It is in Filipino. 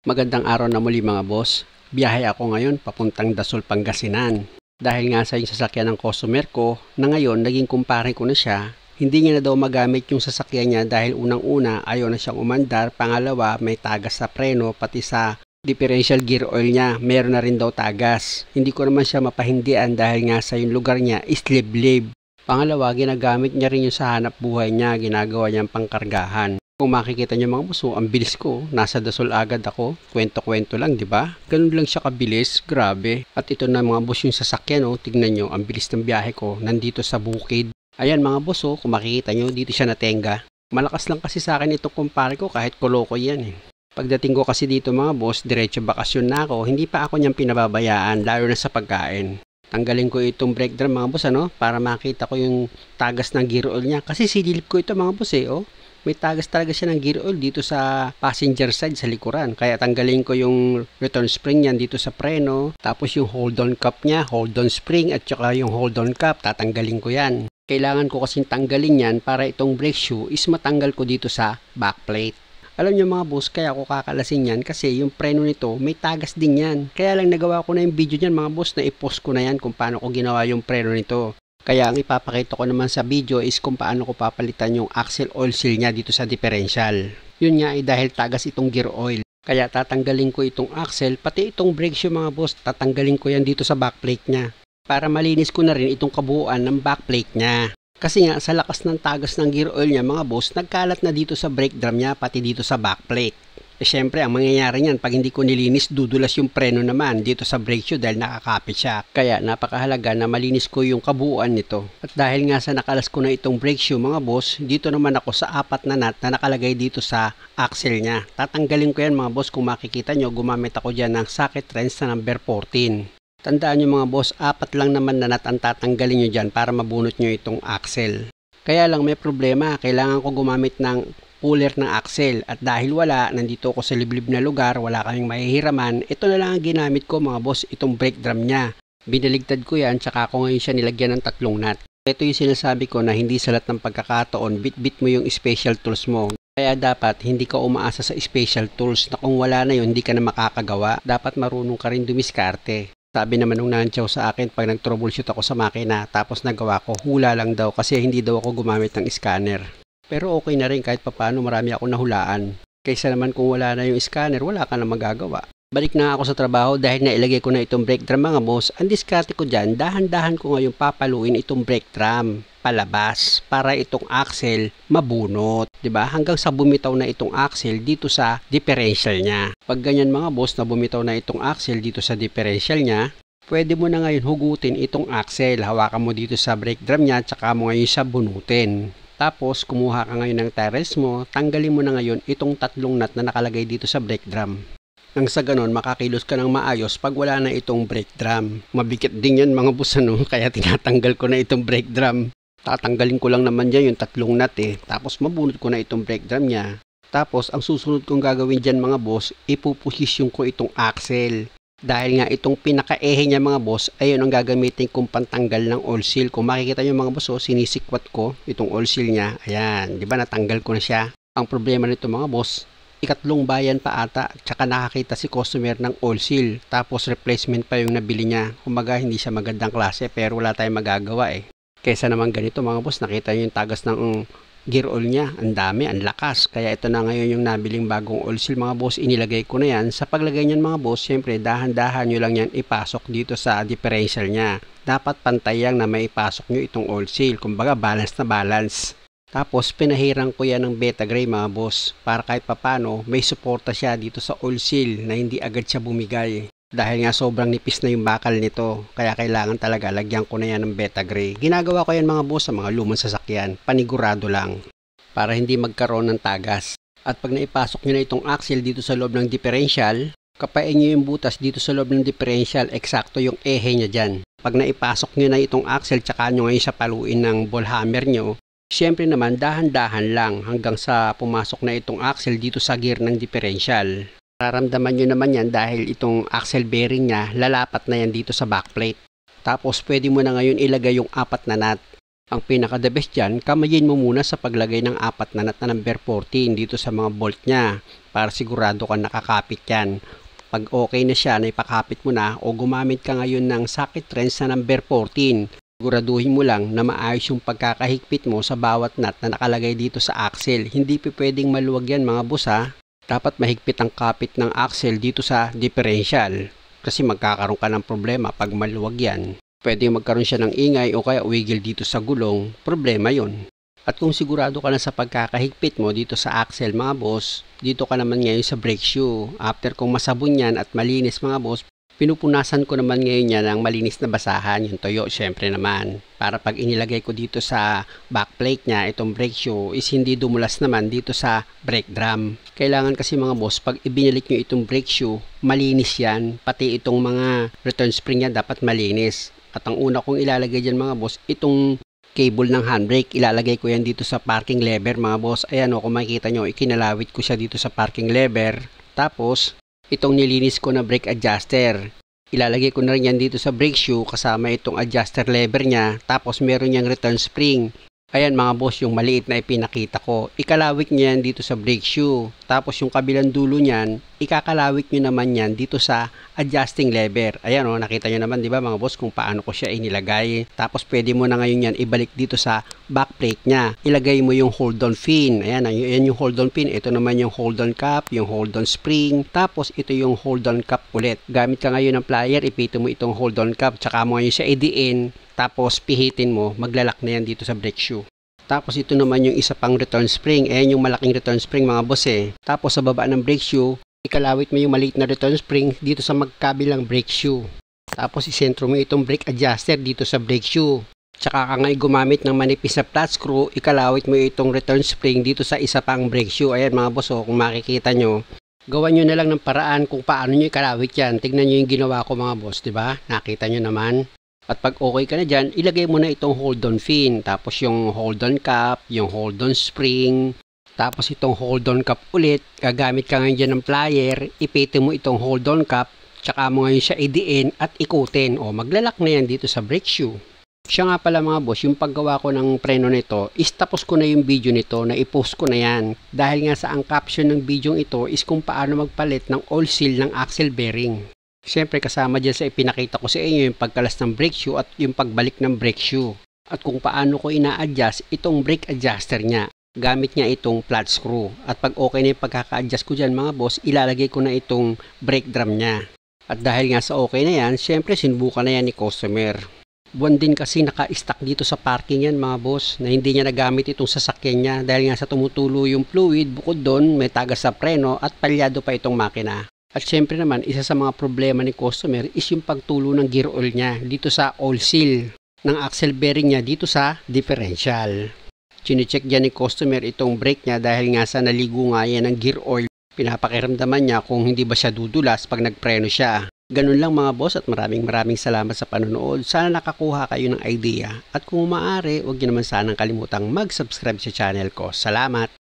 Magandang araw na muli mga boss. Biyahe ako ngayon papuntang Dasol, Pangasinan. Dahil nga sa yung sasakyan ng customer ko na ngayon naging kumpare ko na siya, hindi niya na daw magamit yung sasakyan niya dahil unang-una ayaw na siyang umandar, pangalawa may tagas sa preno pati sa differential gear oil niya, meron na rin daw tagas. Hindi ko naman siya mapahindian dahil nga sa yung lugar niya is liblib. Pangalawa, ginagamit niya rin yung sa hanap buhay niya, ginagawa niyang pangkargahan. Kung makikita niyo mga boss, ang bilis ko. Nasa Dasol agad ako. Kwento-kwento lang, di ba? Ganun lang siya kabilis. Grabe. At ito na mga boss yung sasakyan, oh. Tignan niyo, ang bilis ng biyahe ko. Nandito sa bukid. Ayan mga boss, oh. Kung makikita niyo, dito siya natenga. Malakas lang kasi sa akin itong kumpare ko kahit koloko yan eh. Pagdating ko kasi dito mga boss, diretso bakasyon na ako. Hindi pa ako niyang pinababayaan, lalo na sa pagkain. Tanggalin ko itong brake drum mga boss, ano? Para makita ko yung tagas ng gear oil niya. Kasi silip ko ito mga boss eh, oh. May tagas talaga siya ng gear oil dito sa passenger side sa likuran. Kaya tanggalin ko yung return spring yan dito sa preno. Tapos yung hold on cap niya, hold on spring at saka yung hold on cap, tatanggalin ko yan. Kailangan ko kasing tanggalin yan para itong brake shoe is matanggal ko dito sa backplate. Alam niyo mga boss, kaya ako kakalasin yan kasi yung preno nito may tagas din yan. Kaya lang nagawa ko na yung video niyan mga boss na i-post ko na yan kung paano ko ginawa yung preno nito. Kaya ang ipapakita ko naman sa video is kung paano ko papalitan yung axle oil seal niya dito sa differential. Yun nga ay dahil tagas itong gear oil. Kaya tatanggalin ko itong axle, pati itong brake shoe mga boss, tatanggalin ko yan dito sa backplate niya. Para malinis ko na rin itong kabuuan ng backplate niya. Kasi nga sa lakas ng tagas ng gear oil niya mga boss, nagkalat na dito sa brake drum niya pati dito sa backplate. Eh syempre ang mangyayari niyan pag hindi ko nilinis, dudulas yung preno naman dito sa brake shoe dahil nakakapit siya. Kaya napakahalaga na malinis ko yung kabuuan nito. At dahil nga sa nakalas ko na itong brake shoe mga boss, dito naman ako sa 4 na nut na nakalagay dito sa axle niya. Tatanggalin ko yan mga boss, kung makikita nyo gumamit ako dyan ng socket wrench na number 14. Tandaan nyo mga boss, 4 lang naman na nut ang tatanggalin nyo dyan para mabunot nyo itong axle. Kaya lang may problema, kailangan ko gumamit ng puller ng axle at dahil wala, nandito ako sa liblib na lugar, wala kaming mahihiraman, ito na lang ang ginamit ko mga boss, itong brake drum niya. Binaligtad ko yan, tsaka ako ngayon siya nilagyan ng 3 nut. Ito yung sinasabi ko na hindi sa lahat ng pagkakataon, bit-bit mo yung special tools mo. Kaya dapat hindi ka umaasa sa special tools na kung wala na yun, hindi ka na makakagawa. Dapat marunong ka rin dumiskarte. Sabi naman nung nandiyaw sa akin pag nag-troubleshoot ako sa makina, tapos nagawa ko, hula lang daw kasi hindi daw ako gumamit ng scanner. Pero okay na rin kahit papaano marami ako nahulaan. Kaysa naman kung wala na yung scanner, wala ka na magagawa. Balik na ako sa trabaho dahil nailagay ko na itong brake drum mga boss. Ang diskarte ko dyan, dahan-dahan ko ngayon papaluin itong brake drum palabas para itong axle mabunot. Diba? Hanggang sa bumitaw na itong axle dito sa differential niya. Pag ganyan mga boss na bumitaw na itong axle dito sa differential niya, pwede mo na ngayon hugutin itong axle. Hawakan mo dito sa brake drum niya, tsaka mo ngayon siya bunutin. Tapos, kumuha ka ngayon ng tires mo, tanggalin mo na ngayon itong 3 nut na nakalagay dito sa brake drum. Nang sa ganon, makakilos ka ng maayos pag wala na itong brake drum. Mabikit din yan mga boss, ano? Kaya tinatanggal ko na itong brake drum. Tatanggalin ko lang naman dyan yung 3 nut eh. Tapos, mabunot ko na itong brake drum niya. Tapos, ang susunod kong gagawin dyan mga boss, ipuposisyon ko itong axle. Dahil nga itong pinaka-ehe niya mga boss, ayun ang gagamitin kong pantanggal ng oil seal. Kung makikita nyo mga boss, sinisikwat ko itong oil seal niya. Ayan, di ba natanggal ko na siya. Ang problema nito mga boss, ikatlong bayan pa ata, tsaka nakakita si customer ng oil seal. Tapos replacement pa yung nabili niya. Kumbaga hindi siya magandang klase pero wala tayong magagawa eh. Kaysa naman ganito mga boss, nakita nyo yung tagas ng gear oil niya, ang dami, ang lakas. Kaya ito na ngayon yung nabiling bagong oil seal mga boss, inilagay ko na yan. Sa paglagay niyan mga boss, syempre dahan-dahan nyo lang yan ipasok dito sa differential niya. Dapat pantayang na may ipasok nyo itong oil seal, kumbaga balance na balance. Tapos pinahiran ko yan ng beta gray mga boss, para kahit papano may suporta siya dito sa oil seal na hindi agad siya bumigay. Dahil nga sobrang nipis na yung bakal nito, kaya kailangan talaga lagyan ko na yan ng beta gray. Ginagawa ko yan mga boss sa mga lumang sasakyan, panigurado lang, para hindi magkaroon ng tagas. At pag naipasok nyo na itong axle dito sa loob ng differential, kapain nyo yung butas dito sa loob ng differential, eksakto yung ehe nya dyan. Pag naipasok nyo na itong axle, tsaka nyo ngayon sa paluin ng ball hammer nyo, syempre naman dahan-dahan lang hanggang sa pumasok na itong axle dito sa gear ng differential. Nararamdaman nyo naman yan dahil itong axle bearing niya, lalapat na yan dito sa backplate. Tapos pwede mo na ngayon ilagay yung 4 na nut. Ang pinaka-the best dyan, kamayin mo muna sa paglagay ng 4 na nut na number 14 dito sa mga bolt niya para sigurado ka nakakapit yan. Pag okay na siya, na ipakapit mo na o gumamit ka ngayon ng socket wrench na number 14, siguraduhin mo lang na maayos yung pagkakahigpit mo sa bawat nut na nakalagay dito sa axle. Hindi pwedeng maluwag yan mga boss ha. Dapat mahigpit ang kapit ng axle dito sa differential kasi magkakaroon ka ng problema pag maluwag yan. Pwede magkaroon siya ng ingay o kaya wiggle dito sa gulong, problema yon. At kung sigurado ka na sa pagkakahigpit mo dito sa axle mga boss, dito ka naman ngayon sa brake shoe. After kung masabon yan at malinis mga boss, pinupunasan ko naman ngayon yan ng malinis na basahan, yung toyo syempre naman. Para pag inilagay ko dito sa backplate niya, itong brake shoe is hindi dumulas naman dito sa brake drum. Kailangan kasi mga boss, pag ibinalik nyo itong brake shoe, malinis yan. Pati itong mga return spring yan dapat malinis. At ang una kong ilalagay dyan mga boss, itong cable ng handbrake. Ilalagay ko yan dito sa parking lever mga boss. Ayan o, kung makikita nyo, ikinalawit ko siya dito sa parking lever. Tapos, itong nilinis ko na brake adjuster. Ilalagay ko na rin yan dito sa brake shoe kasama itong adjuster lever niya. Tapos meron niyang return spring. Ayan mga boss, yung maliit na ipinakita ko. Ikalawit niya yan dito sa brake shoe. Tapos yung kabilang dulo niyan, ikakalawit nyo naman yan dito sa adjusting lever. Ayan o, nakita nyo naman, di ba mga boss, kung paano ko siya inilagay. Tapos pwede mo na ngayon yan ibalik dito sa backplate niya. Ilagay mo yung hold-on pin. Ayan, yan yung hold-on pin. Ito naman yung hold-on cap, yung hold-on spring. Tapos ito yung hold-on cap ulit. Gamit ka ngayon ng plier, ipito mo itong hold-on cap. Tsaka mo ngayon siya idiin. Tapos pihitin mo, maglalak na yan dito sa brake shoe. Tapos ito naman yung isa pang return spring. Ayan yung malaking return spring mga boss eh. Tapos sa baba ng brake shoe, ikalawit mo yung maliit na return spring dito sa magkabilang brake shoe. Tapos isentro mo itong brake adjuster dito sa brake shoe. Tsaka ka ngayon gumamit ng manipis na flat screw, ikalawit mo itong return spring dito sa isa pang brake shoe. Ayan mga boss oh, kung makikita nyo. Gawan nyo na lang ng paraan kung paano nyo ikalawit yan. Tignan nyo yung ginawa ko mga boss, diba? Nakita nyo naman. At pag okay ka na dyan, ilagay mo na itong hold-on pin. Tapos yung hold-on cap, yung hold-on spring. Tapos itong hold-on cap ulit. Gagamit ka ngayon dyan ng plier. Ipete mo itong hold-on cap. Tsaka mo ngayon siya idiin at ikutin. O maglalak na yan dito sa brake shoe. Siya nga pala mga boss, yung paggawa ko ng preno nito, is tapos ko na yung video nito na i-post ko na yan. Dahil nga sa ang caption ng video ito is kung paano magpalit ng oil seal ng axle bearing. Siyempre kasama dyan sa ipinakita ko sa inyo yung pagkalas ng brake shoe at yung pagbalik ng brake shoe. At kung paano ko ina-adjust itong brake adjuster niya. Gamit niya itong flat screw. At pag okay na yung pagkaka-adjust ko dyan mga boss, ilalagay ko na itong brake drum niya. At dahil nga sa okay na yan, siyempre sinubukan na yan ni customer. Buwan din kasi naka-stack dito sa parking yan mga boss na hindi niya nagamit itong sasakyan niya dahil nga sa tumutulo yung fluid, bukod doon may tagas sa preno at palyado pa itong makina. At syempre naman, isa sa mga problema ni customer is yung pagtulo ng gear oil niya dito sa oil seal ng axle bearing niya dito sa differential. Chine-check dyan ni customer itong brake niya dahil nga sa naligo nga yan ng gear oil. Pinapakiramdaman niya kung hindi ba siya dudulas pag nagpreno siya. Ganun lang mga boss at maraming salamat sa panonood. Sana nakakuha kayo ng idea. At kung maaari, huwag niyo naman sanang kalimutang mag-subscribe sa channel ko. Salamat!